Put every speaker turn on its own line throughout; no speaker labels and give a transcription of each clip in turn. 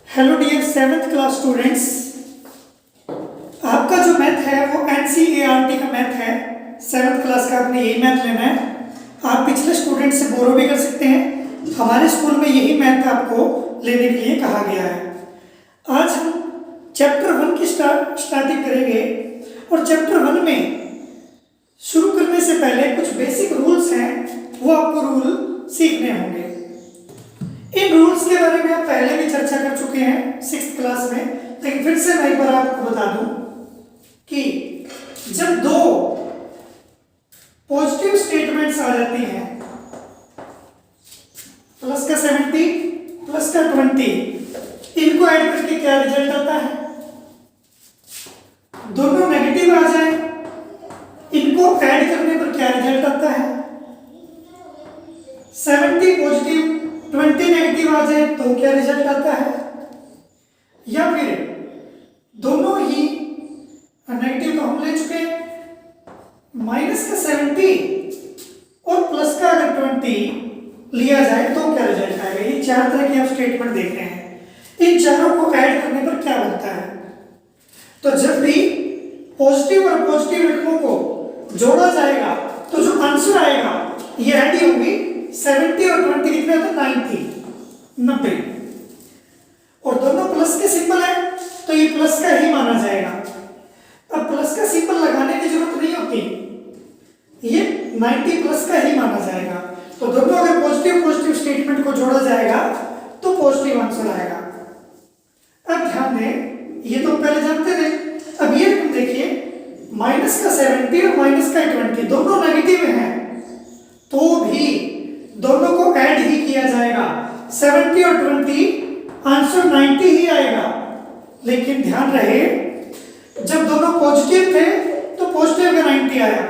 Hello dear seventh class students, आपका जो math है वो एनसीईआरटी का मैथ है। सेवेंथ क्लास का आपने यही मैथ लेना है। आप पिछले स्टूडेंट से बोरो भी कर सकते हैं। हमारे स्कूल में यही मैथ आपको लेने के लिए कहा गया है। आज हम चैप्टर 1 की स्टार्टिंग करेंगे और चैप्टर 1 में शुरू करने से पहले कुछ बेसिक रूल्स हैं, वो आपको रूल सीखने होंगे। इन रूल्स के बारे में आप पहले भी चर्चा कर चुके हैं 6th क्लास में, लेकिन फिर से मैं एक बार आपको बता दूं कि जब दो पॉजिटिव स्टेटमेंट्स आ जाती हैं, प्लस का 70 प्लस का 20, इनको ऐड करके क्या रिजल्ट आता है? दोनों नेगेटिव आ जाए, इनको ऐड करने पर क्या रिजल्ट आता है? 70 पॉजिटिव 20 नेगेटिव आ जाए तो क्या रिजल्ट आता है? या फिर दोनों ही नेगेटिव तो हम ले चुके हैं, माइनस का 70 और प्लस का अगर 20 लिया जाए तो क्या रिजल्ट आएगा? ये चार तरह के आप स्टेटमेंट देख रहे हैं। इन चारों को ऐड करने पर क्या बनता है? तो जब भी पॉजिटिव और पॉजिटिव रकमों को जोड़ा जाएगा तो जो आंसर आएगा ये ऐड ही होगी। 70 और 20 कितने होते हैं? 90। और दोनों प्लस के सिंबल है तो ये प्लस का ही माना जाएगा। अब प्लस का सिंबल लगाने की जरूरत नहीं होती, ये 90 प्लस का ही माना जाएगा। तो दोनों अगर पॉजिटिव स्टेटमेंट को जोड़ा जाएगा तो पॉजिटिव आंसर आएगा। अब ध्यान दें, ये तो पहले जानते थे। अब ये देखिए, माइनस का 70 और माइनस का 20 दोनों नेगेटिव हैं, तो भी दोनों को ऐड ही किया जाएगा। 70 और 20 आंसर 90 ही आएगा। लेकिन ध्यान रहे, जब दोनों पॉजिटिव थे तो पॉजिटिव का 90 आया,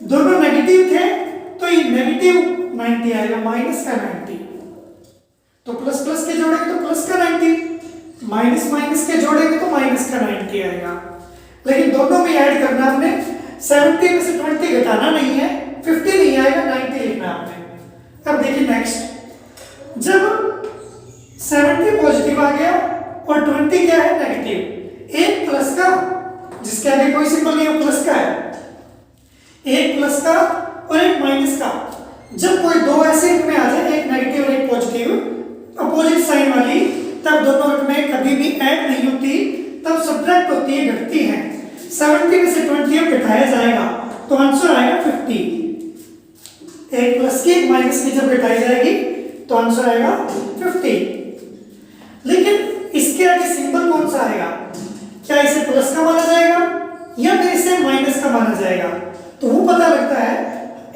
दोनों नेगेटिव थे तो ये नेगेटिव 90 आएगा, माइनस का 90। तो प्लस प्लस के जोड़ेंगे तो प्लस का 90, माइनस माइनस के जोड़ेंगे तो माइनस का 90 आएगा। लेकिन दोनों में ऐड करना हमने, 70 में से 20 घटाना नहीं है, 50 नहीं आएगा, 90 लिखना आपने। अब देखिए नेक्स्ट, जब 70 पॉजिटिव आ गया और 20 क्या है? नेगेटिव। एक प्लस का, जिसके आगे कोई सिंबल नहीं है, प्लस का है, एक प्लस का और एक माइनस का। जब कोई दो ऐसे में आ जाए, एक नेगेटिव और एक पॉजिटिव, अपोजिट साइन वाली, तब दोनों में कभी भी ऐड नहीं होती, तब सब्ट्रैक्ट होती है, घटती है। 70 में से 20 घटाया जाएगा तो आंसर आएगा 50। एक प्लस की एक माइनस की जब घटाई जाएगी तो आंसर आएगा 50। लेकिन इसके आगे सिंबल कौन सा आएगा? क्या इसे प्लस का माना जाएगा या फिर इसे माइनस का माना जाएगा? तो वो पता लगता है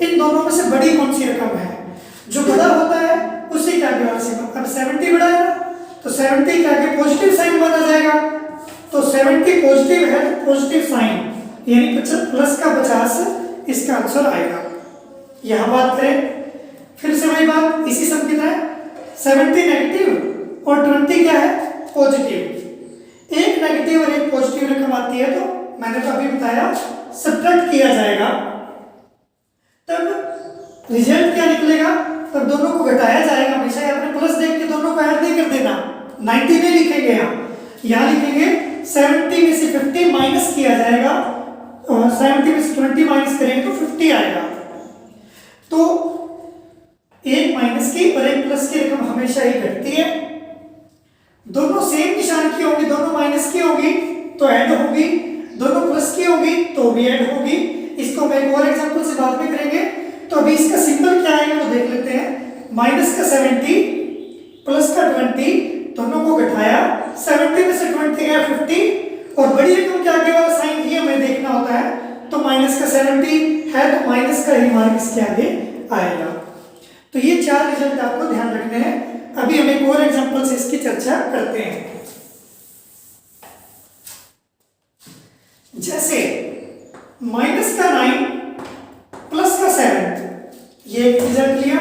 इन दोनों में से बड़ी कौन सी रकम है। जो बड़ा होता है उसी के आगे वाला सिंबल। अब 70 बड़ा है तो 70 के आगे पॉजिटिव साइन माना जाएगा, तो 70 पॉजिटिव है तो पॉजिटिव साइन, यानी प्लस का 50 इसका आंसर आएगा। यहां बात करें, फिर से वही बात, इसी सम की तरह 70 नेगेटिव और 20 क्या है? पॉजिटिव। एक नेगेटिव और एक पॉजिटिव रकम आती है तो मैंने तो अभी बताया सब्ट्रैक्ट किया जाएगा, तब रिजल्ट क्या निकलेगा? तब दोनों को घटाया जाएगा। हमेशा आपने प्लस देख के दोनों को ऐड नहीं कर देना, 90 नहीं लिखेंगे, यहाँ लिखेंगे 70 में से 50 माइनस किया जाएगा, और 70 में से 20 माइनस करेंगे तो 50 आएगा। तो एक माइनस की और एक प्लस की रकम हमेशा ही घटती है। दोनों सेम निशान की होगी, दोनों माइनस की होगी तो ऐड होगी, दोनों प्लस की होगी तो भी ऐड होगी। इसको मैं एक और एग्जांपल से बाद में करेंगे। तो अभी इसका सिंबल क्या आएगा वो देख लेते हैं। माइनस का 70 प्लस का 20 दोनों को घटाया, 70 में से 20 गया 50, और बड़ी रकम के आगे वाला साइन ही हमें देखना होता है। तो माइनस का 70 है तो माइनस का ही मार्क इसके आगे आएगा। तो ये चार रिजल्ट आपको ध्यान रखने हैं। अभी हम एक और एग्जांपल से इसकी चर्चा करते हैं। जैसे माइनस का 9 प्लस का 7, ये एक रिजल्ट लिया।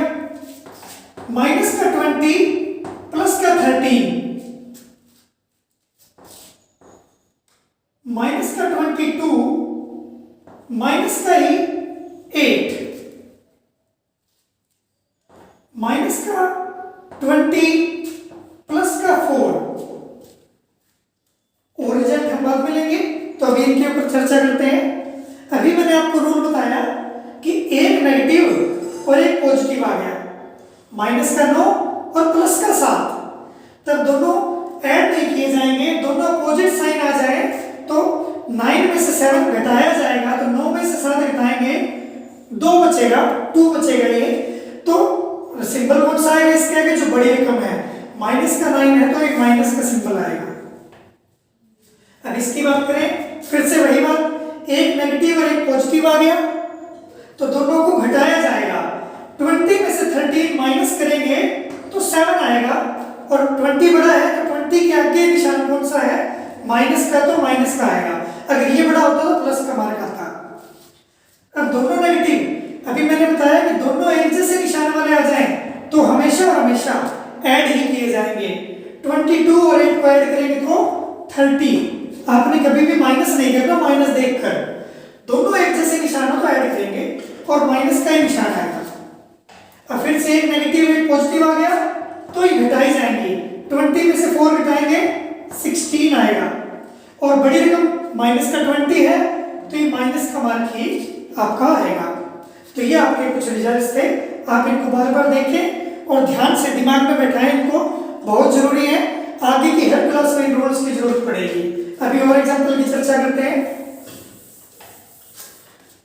माइनस का 20 प्लस का 13, माइनस का 22 माइनस का ही 8, माइनस का 20 प्लस का तब दोनों ऐड नहीं किए जाएंगे, दोनों अपोजिट साइन आ जाए तो 9 में से 7 घटाया जाएगा, तो 9 में से 7 घटाएंगे 2 बचेगा, 2 बचेगा ये। तो सिंबल कौन सा आएगा इसके आगे, जो बड़ी रकम है, माइनस का 9 है तो एक माइनस का सिंबल आएगा। अब इसकी बात करें, फिर से वही बात, एक नेगेटिव और एक पॉजिटिव आ गया तो दोनों को घटाया जाएगा। 20 में से 13 माइनस करेंगे तो 7 आएगा, और 20 बड़ा है तो 20 के आगे निशान कौन सा है, माइनस का, तो माइनस का आएगा। अगर ये बड़ा होता तो प्लस का मार्क आता। अब दोनों नेगेटिव, अभी मैंने बताया कि दोनों एक जैसे निशान वाले आ जाएं तो हमेशा और हमेशा ऐड ही किए जाएंगे। 22 और 8 को ऐड करेंगे तो 30। आपने कभी भी माइनस नहीं करना, माइनस देखकर, दोनों एक जैसे निशान हो तो ऐड करेंगे और माइनस का ही निशान आएगा। अब फिर से एक नेगेटिव एक पॉजिटिव आ गया तो ये घटाई जाएंगी। 20 में से 4 घटाएंगे 16 आएगा, और बड़ी रकम माइनस का 20 है तो ये माइनस का मार्क ही आपका आएगा। तो ये आपके कुछ रिजल्ट्स थे, आप इनको बार बार देखें और ध्यान से दिमाग में बैठाएं, इनको बहुत जरूरी है, आगे की हर क्लास में इन रूल्स की जरूरत पड़ेगी। अभी और एग्जांपल की चर्चा करते हैं,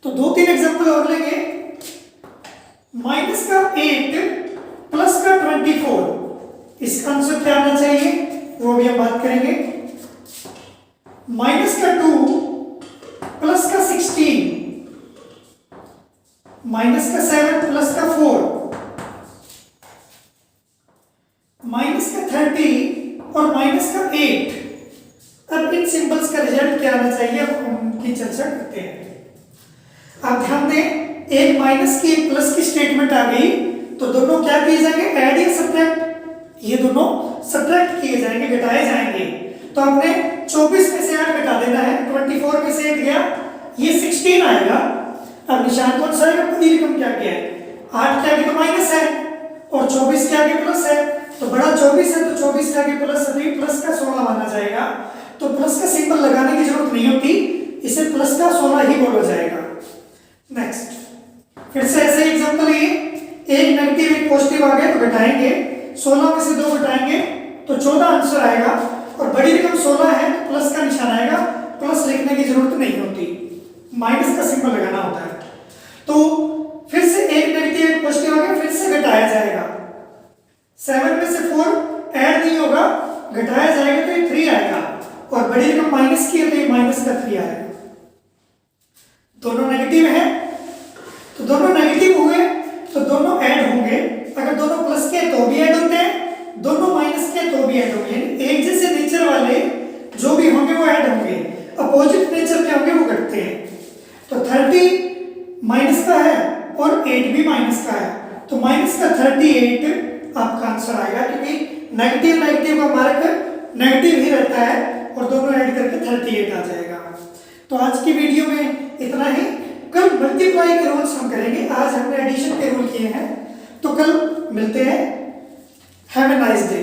तो 2-3 एग्जांपल और लेंगे। माइनस का 8 प्लस का 24, इसका आंसर क्या आना चाहिए वो भी हम बात करेंगे। माइनस का 2 प्लस का 16, माइनस का 7 प्लस का 4, माइनस का 30 और माइनस का 8। अब इन सिंबल्स का रिजल्ट क्या आना चाहिए, अब उनकी चर्चा करते हैं। आप ध्यान दें, एक माइनस की एक प्लस की स्टेटमेंट आ गई तो दोनों क्या किए जाएंगे, ऐड या सब्ट्रैक्ट, ये दोनों सब्ट्रैक्ट किए जाएंगे, घटाए जाएंगे। तो आपने 24 में से 8 घटा देना है, 24 में से 8 गया, ये 16 आएगा। अब निशान कौन सा आएगा, बड़ी रकम क्या क्या है, 8 के आगे तो माइनस है और 24 के आगे प्लस है, तो बड़ा 24 है तो 24 के आगे प्लस है, तो ये प्लस का 16 माना जाएगा। तो प्लस का सिंबल लगाने की जरूरत नहीं होती, इसे प्लस का 16 ही बोला जाएगा। नेक्स्ट, फिर से ऐसे एग्जांपल, ये एक नेगेटिव एक पॉजिटिव आ गया तो घटाएंगे, 16 में से 2 घटाएंगे तो 14 आंसर आएगा, और बड़ी रकम 16 है तो प्लस का निशान आएगा, प्लस लिखने की जरूरत नहीं होती, माइनस का सिंबल लगाना होता है। तो फिर से एक नेगेटिव एक पॉजिटिव आ गया, फिर से घटाया जाएगा। 7 में से 4 ऐड नहीं होगा, घटाया जाएगा तो ये 3 आएगा, और बड़ी रकम माइनस की है तो ये माइनस का 3 आएगा। दोनों नेगेटिव है तो दोनों नेगेटिव हुए तो दोनों ऐड होंगे, अगर दोनों प्लस के तो भी ऐड होते हैं, दोनों माइनस के तो भी ऐड होंगे। एक जैसे नेचर वाले जो भी होंगे वो ऐड होंगे, अपोजिट नेचर के होंगे वो घटते हैं। तो 30 माइनस का है और 8 भी माइनस का है, तो माइनस का 38 आपका आंसर आएगा, क्योंकि नेगेटिव नेगेटिव का मार्क नेगेटिव ही रहता है, और दोनों ऐड करके 38 आ जाएगा। तो आज की वीडियो में इतना ही। कल मल्टीप्लाई के रूल्स हम करेंगे, आज हमने एडिशन के रूल किए हैं, तो कल मिलते हैं। Have a nice day.